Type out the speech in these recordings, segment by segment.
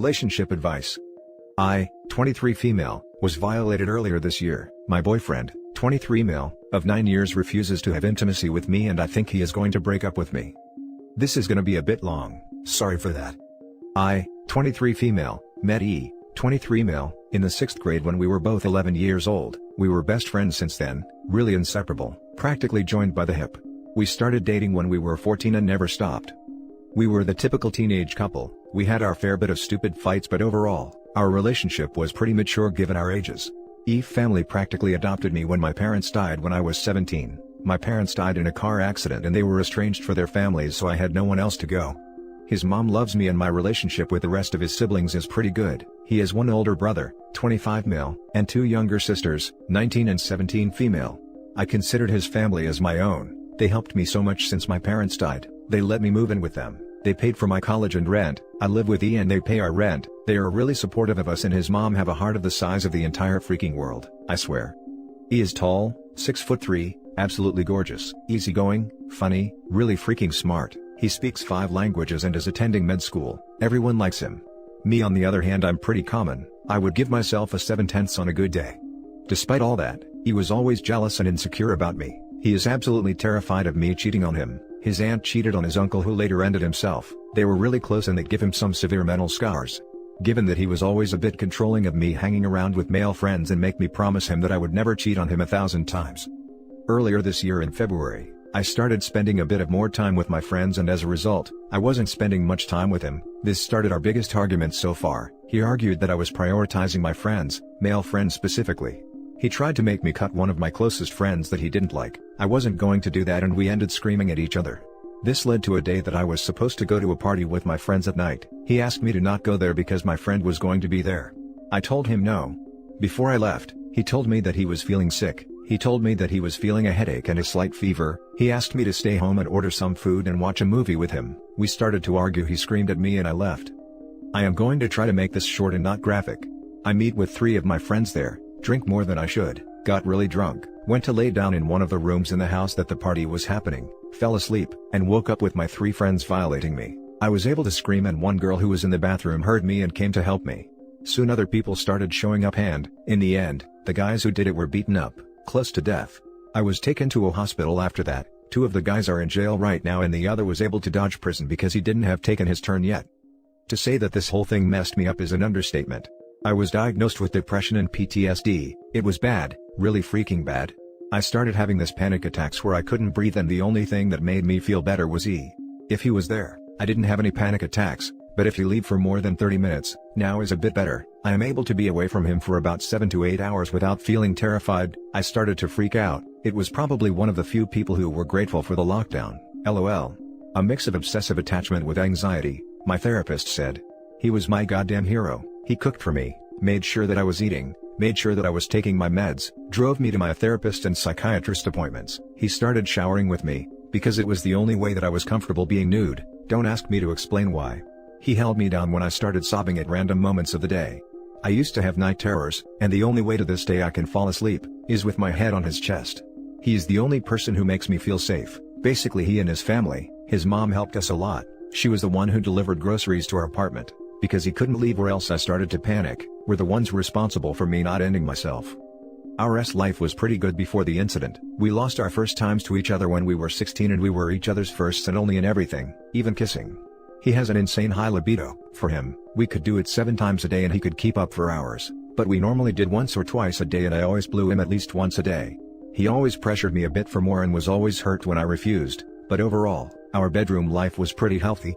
Relationship advice. I, 23 female, was violated earlier this year. My boyfriend, 23 male, of 9 years refuses to have intimacy with me and I think he is going to break up with me. This is gonna be a bit long, sorry for that. I, 23 female, met E, 23 male, in the 6th grade when we were both 11 years old. We were best friends since then, really inseparable, practically joined by the hip. We started dating when we were 14 and never stopped. We were the typical teenage couple. We had our fair bit of stupid fights, but overall, our relationship was pretty mature given our ages. Eve's family practically adopted me when my parents died when I was 17. My parents died in a car accident and they were estranged for their families, so I had no one else to go. His mom loves me and my relationship with the rest of his siblings is pretty good. He has one older brother, 25 male, and 2 younger sisters, 19 and 17 female. I considered his family as my own. They helped me so much since my parents died. They let me move in with them. They paid for my college and rent. I live with E and they pay our rent. They are really supportive of us and his mom have a heart of the size of the entire freaking world, I swear. E is tall, 6'3", absolutely gorgeous, easygoing, funny, really freaking smart. He speaks 5 languages and is attending med school. Everyone likes him. Me on the other hand, I'm pretty common. I would give myself a 7/10 on a good day. Despite all that, he was always jealous and insecure about me. He is absolutely terrified of me cheating on him. His aunt cheated on his uncle who later ended himself. They were really close and it gave him some severe mental scars. Given that he was always a bit controlling of me hanging around with male friends and make me promise him that I would never cheat on him 1,000 times. Earlier this year in February, I started spending a bit of more time with my friends and as a result, I wasn't spending much time with him. This started our biggest argument so far. He argued that I was prioritizing my friends, male friends specifically. He tried to make me cut one of my closest friends that he didn't like. I wasn't going to do that and we ended screaming at each other. This led to a day that I was supposed to go to a party with my friends at night. He asked me to not go there because my friend was going to be there. I told him no. Before I left, he told me that he was feeling sick. He told me that he was feeling a headache and a slight fever. He asked me to stay home and order some food and watch a movie with him. We started to argue. He screamed at me and I left. I am going to try to make this short and not graphic. I meet with 3 of my friends there, drink more than I should, got really drunk, went to lay down in one of the rooms in the house that the party was happening, fell asleep, and woke up with my 3 friends violating me. I was able to scream and one girl who was in the bathroom heard me and came to help me. Soon other people started showing up and, in the end, the guys who did it were beaten up, close to death. I was taken to a hospital after that. 2 of the guys are in jail right now and the other was able to dodge prison because he didn't have taken his turn yet. To say that this whole thing messed me up is an understatement. I was diagnosed with depression and PTSD. It was bad, really freaking bad. I started having this panic attacks where I couldn't breathe and the only thing that made me feel better was E. If he was there, I didn't have any panic attacks, but if you leave for more than 30 minutes, now is a bit better. I am able to be away from him for about 7 to 8 hours without feeling terrified. I started to freak out. It was probably one of the few people who were grateful for the lockdown. LOL. A mix of obsessive attachment with anxiety, my therapist said. He was my goddamn hero. He cooked for me, made sure that I was eating, made sure that I was taking my meds, drove me to my therapist and psychiatrist appointments. He started showering with me, because it was the only way that I was comfortable being nude. Don't ask me to explain why. He held me down when I started sobbing at random moments of the day. I used to have night terrors, and the only way to this day I can fall asleep, is with my head on his chest. He is the only person who makes me feel safe. Basically he and his family. His mom helped us a lot. She was the one who delivered groceries to our apartment. Because he couldn't leave or else I started to panic, were the ones responsible for me not ending myself. Our life was pretty good before the incident. We lost our first times to each other when we were 16 and we were each other's firsts and only in everything, even kissing. He has an insane high libido. For him, we could do it 7 times a day and he could keep up for hours, but we normally did once or twice a day and I always blew him at least once a day. He always pressured me a bit for more and was always hurt when I refused, but overall, our bedroom life was pretty healthy.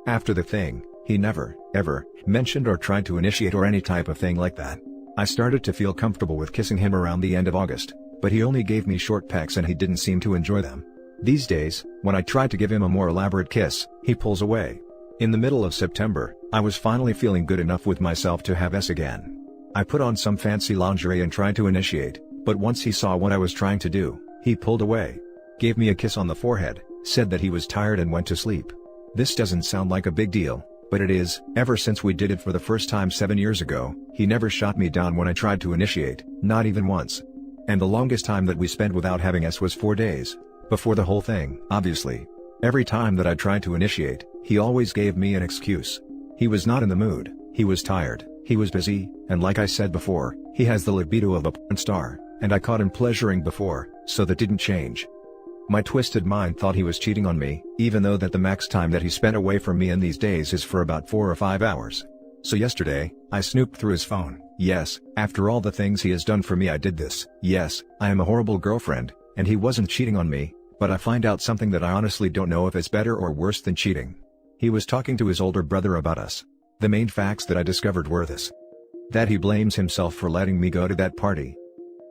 After the thing, he never, ever, mentioned or tried to initiate or any type of thing like that. I started to feel comfortable with kissing him around the end of August, but he only gave me short pecks and he didn't seem to enjoy them. These days, when I try to give him a more elaborate kiss, he pulls away. In the middle of September, I was finally feeling good enough with myself to have sex again. I put on some fancy lingerie and tried to initiate, but once he saw what I was trying to do, he pulled away. Gave me a kiss on the forehead, said that he was tired and went to sleep. This doesn't sound like a big deal, but it is. Ever since we did it for the first time 7 years ago, he never shot me down when I tried to initiate, not even once. And the longest time that we spent without having sex was 4 days. Before the whole thing, obviously. Every time that I tried to initiate, he always gave me an excuse. He was not in the mood, He was tired, he was busy, and like I said before, he has the libido of a porn star, and I caught him pleasuring before, so that didn't change. My twisted mind thought he was cheating on me, even though that the max time that he spent away from me in these days is for about 4 or 5 hours. So yesterday, I snooped through his phone. Yes, after all the things he has done for me I did this. Yes, I am a horrible girlfriend, and he wasn't cheating on me, but I find out something that I honestly don't know if it's better or worse than cheating. He was talking to his older brother about us. The main facts that I discovered were this. That he blames himself for letting me go to that party.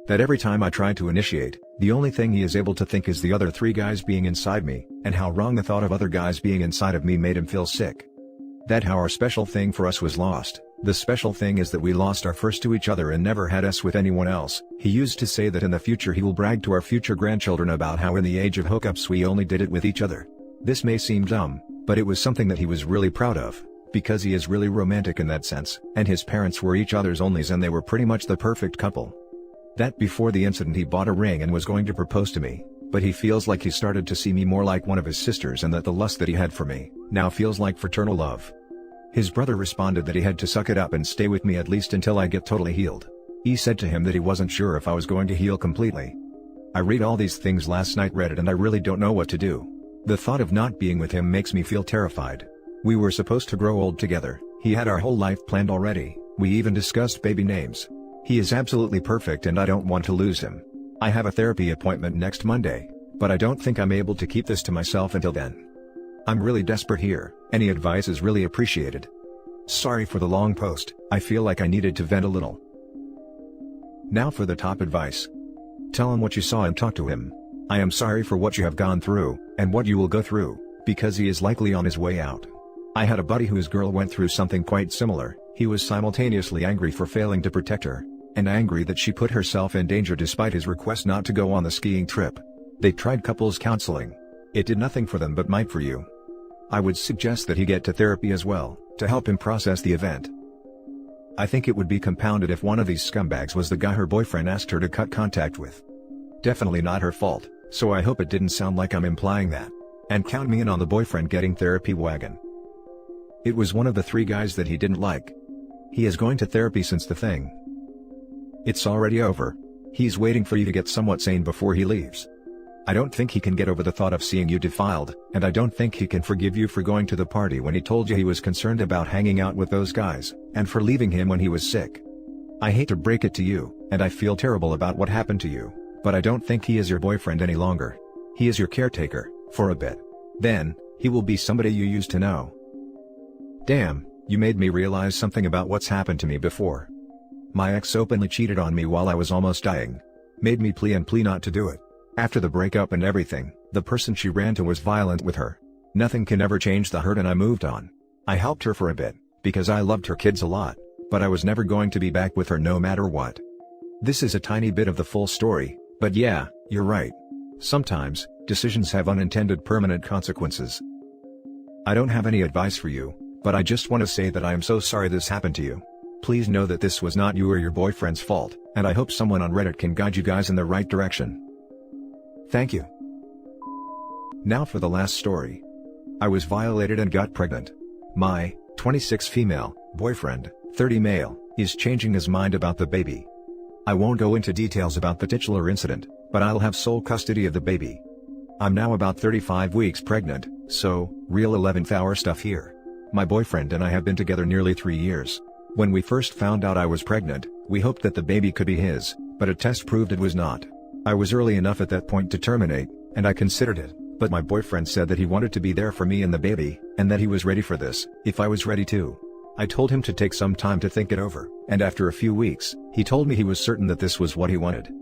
That every time I try to initiate, the only thing he is able to think is the other 3 guys being inside me, and how wrong the thought of other guys being inside of me made him feel sick. That how our special thing for us was lost. The special thing is that we lost our first to each other and never had us with anyone else. He used to say that in the future he will brag to our future grandchildren about how in the age of hookups we only did it with each other. This may seem dumb, but it was something that he was really proud of, because he is really romantic in that sense, and his parents were each other's onlys and they were pretty much the perfect couple. That before the incident he bought a ring and was going to propose to me, but he feels like he started to see me more like one of his sisters and that the lust that he had for me now feels like fraternal love. His brother responded that he had to suck it up and stay with me at least until I get totally healed. He said to him that he wasn't sure if I was going to heal completely. I read all these things last night Reddit and I really don't know what to do. The thought of not being with him makes me feel terrified. We were supposed to grow old together, he had our whole life planned already, we even discussed baby names. He is absolutely perfect and I don't want to lose him. I have a therapy appointment next Monday, but I don't think I'm able to keep this to myself until then. I'm really desperate here, any advice is really appreciated. Sorry for the long post, I feel like I needed to vent a little. Now for the top advice. Tell him what you saw and talk to him. I am sorry for what you have gone through, and what you will go through, because he is likely on his way out. I had a buddy whose girl went through something quite similar. He was simultaneously angry for failing to protect her, and angry that she put herself in danger despite his request not to go on the skiing trip. They tried couples counseling. It did nothing for them but might for you. I would suggest that he get to therapy as well, to help him process the event. I think it would be compounded if one of these scumbags was the guy her boyfriend asked her to cut contact with. Definitely not her fault, so I hope it didn't sound like I'm implying that. And count me in on the boyfriend getting therapy wagon. It was one of the 3 guys that he didn't like. He is going to therapy since the thing. It's already over. He's waiting for you to get somewhat sane before he leaves. I don't think he can get over the thought of seeing you defiled, and I don't think he can forgive you for going to the party when he told you he was concerned about hanging out with those guys, and for leaving him when he was sick. I hate to break it to you, and I feel terrible about what happened to you, but I don't think he is your boyfriend any longer. He is your caretaker, for a bit. Then, he will be somebody you used to know. Damn, you made me realize something about what's happened to me before. My ex openly cheated on me while I was almost dying. Made me plea not to do it. After the breakup and everything, the person she ran to was violent with her. Nothing can ever change the hurt and I moved on. I helped her for a bit, because I loved her kids a lot, but I was never going to be back with her no matter what. This is a tiny bit of the full story, but yeah, you're right. Sometimes, decisions have unintended permanent consequences. I don't have any advice for you, but I just want to say that I am so sorry this happened to you. Please know that this was not you or your boyfriend's fault, and I hope someone on Reddit can guide you guys in the right direction. Thank you. Now for the last story. I was violated and got pregnant. My 26 female boyfriend, 30 male, is changing his mind about the baby. I won't go into details about the titular incident, but I'll have sole custody of the baby. I'm now about 35 weeks pregnant, so, real 11th hour stuff here. My boyfriend and I have been together nearly 3 years. When we first found out I was pregnant, we hoped that the baby could be his, but a test proved it was not. I was early enough at that point to terminate, and I considered it, but my boyfriend said that he wanted to be there for me and the baby, and that he was ready for this, if I was ready too. I told him to take some time to think it over, and after a few weeks, he told me he was certain that this was what he wanted.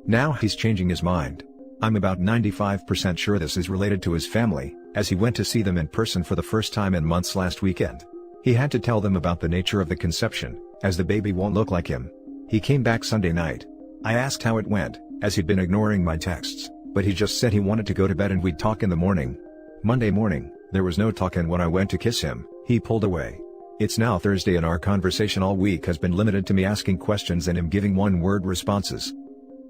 Now he's changing his mind. I'm about 95% sure this is related to his family, as he went to see them in person for the first time in months last weekend. He had to tell them about the nature of the conception, as the baby won't look like him. He came back Sunday night. I asked how it went, as he'd been ignoring my texts, but he just said he wanted to go to bed and we'd talk in the morning. Monday morning, there was no talk, and when I went to kiss him, he pulled away. It's now Thursday and our conversation all week has been limited to me asking questions and him giving one-word responses.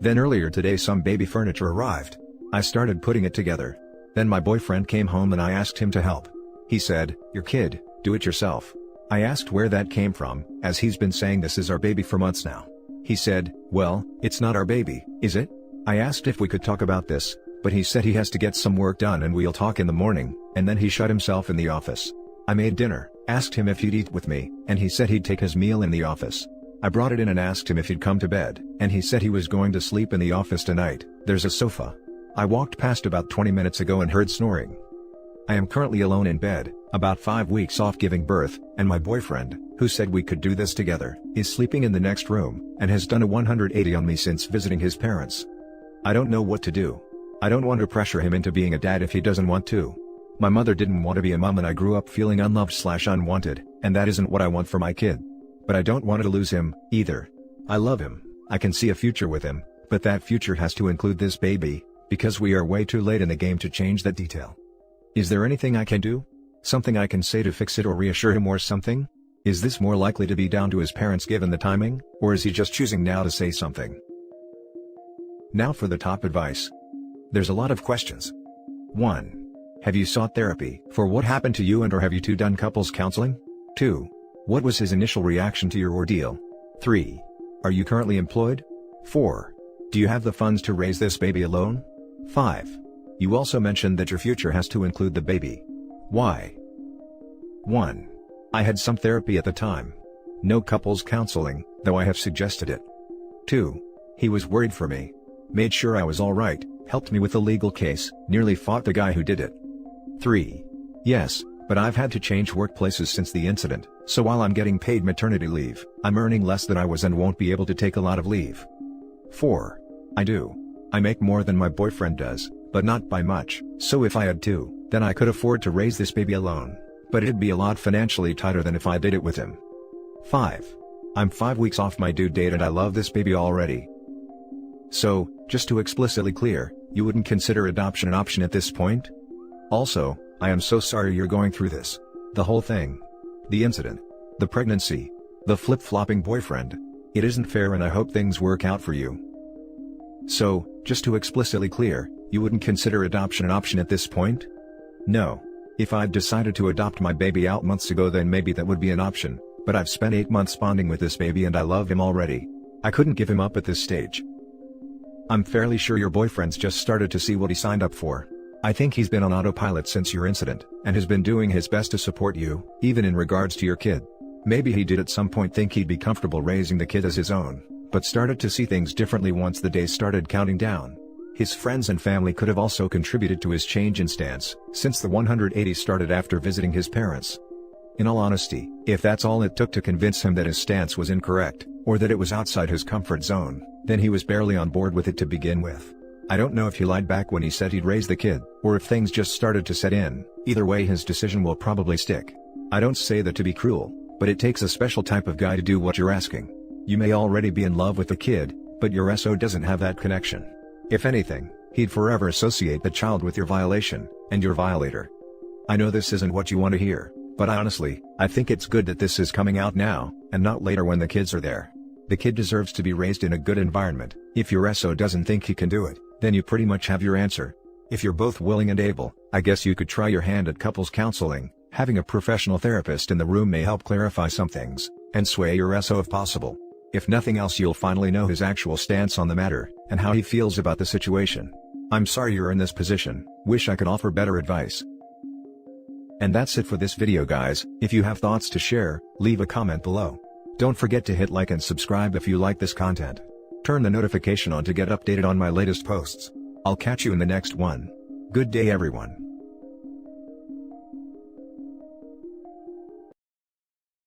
Then earlier today some baby furniture arrived. I started putting it together. Then my boyfriend came home and I asked him to help. He said, "Your kid, do it yourself." I asked where that came from, as he's been saying this is our baby for months now. He said, well, it's not our baby, is it? I asked if we could talk about this, but he said he has to get some work done and we'll talk in the morning, and then he shut himself in the office. I made dinner, asked him if he'd eat with me, and he said he'd take his meal in the office. I brought it in and asked him if he'd come to bed, and he said he was going to sleep in the office tonight. There's a sofa. I walked past about 20 minutes ago and heard snoring. I am currently alone in bed, about 5 weeks off giving birth, and my boyfriend, who said we could do this together, is sleeping in the next room, and has done a 180 on me since visiting his parents. I don't know what to do. I don't want to pressure him into being a dad if he doesn't want to. My mother didn't want to be a mom and I grew up feeling unloved/unwanted, and that isn't what I want for my kid. But I don't want to lose him, either. I love him, I can see a future with him, but that future has to include this baby, because we are way too late in the game to change that detail. Is there anything I can do? Something I can say to fix it or reassure him or something? Is this more likely to be down to his parents given the timing, or is he just choosing now to say something? Now for the top advice. There's a lot of questions. 1. Have you sought therapy for what happened to you and or have you two done couples counseling? 2. What was his initial reaction to your ordeal? 3. Are you currently employed? 4. Do you have the funds to raise this baby alone? 5. You also mentioned that your future has to include the baby. Why? 1. I had some therapy at the time. No couples counseling, though I have suggested it. 2. He was worried for me. Made sure I was alright, helped me with the legal case, nearly fought the guy who did it. 3. Yes, but I've had to change workplaces since the incident, so while I'm getting paid maternity leave, I'm earning less than I was and won't be able to take a lot of leave. 4. I make more than my boyfriend does, but not by much, so if I had to, then I could afford to raise this baby alone, but it'd be a lot financially tighter than if I did it with him. 5. I'm 5 weeks off my due date and I love this baby already. So, just to explicitly clear, you wouldn't consider adoption an option at this point? Also, I am so sorry you're going through this. The whole thing. The incident. The pregnancy. The flip-flopping boyfriend. It isn't fair and I hope things work out for you. So, just to explicitly clear, you wouldn't consider adoption an option at this point? No. If I'd decided to adopt my baby out months ago then maybe that would be an option, but I've spent 8 months bonding with this baby and I love him already. I couldn't give him up at this stage. I'm fairly sure your boyfriend's just started to see what he signed up for. I think he's been on autopilot since your incident, and has been doing his best to support you, even in regards to your kid. Maybe he did at some point think he'd be comfortable raising the kid as his own, but started to see things differently once the days started counting down. His friends and family could have also contributed to his change in stance, since the 180 started after visiting his parents. In all honesty, if that's all it took to convince him that his stance was incorrect, or that it was outside his comfort zone, then he was barely on board with it to begin with. I don't know if he lied back when he said he'd raise the kid, or if things just started to set in. Either way his decision will probably stick. I don't say that to be cruel, but it takes a special type of guy to do what you're asking. You may already be in love with the kid, but your SO doesn't have that connection. If anything, he'd forever associate the child with your violation, and your violator. I know this isn't what you want to hear, but I think it's good that this is coming out now, and not later when the kids are there. The kid deserves to be raised in a good environment. If your SO doesn't think he can do it, then you pretty much have your answer. If you're both willing and able, I guess you could try your hand at couples counseling. Having a professional therapist in the room may help clarify some things, and sway your SO if possible. If nothing else you'll finally know his actual stance on the matter, and how he feels about the situation. I'm sorry you're in this position, wish I could offer better advice. And that's it for this video guys. If you have thoughts to share, leave a comment below. Don't forget to hit like and subscribe if you like this content. Turn the notification on to get updated on my latest posts. I'll catch you in the next one. Good day everyone.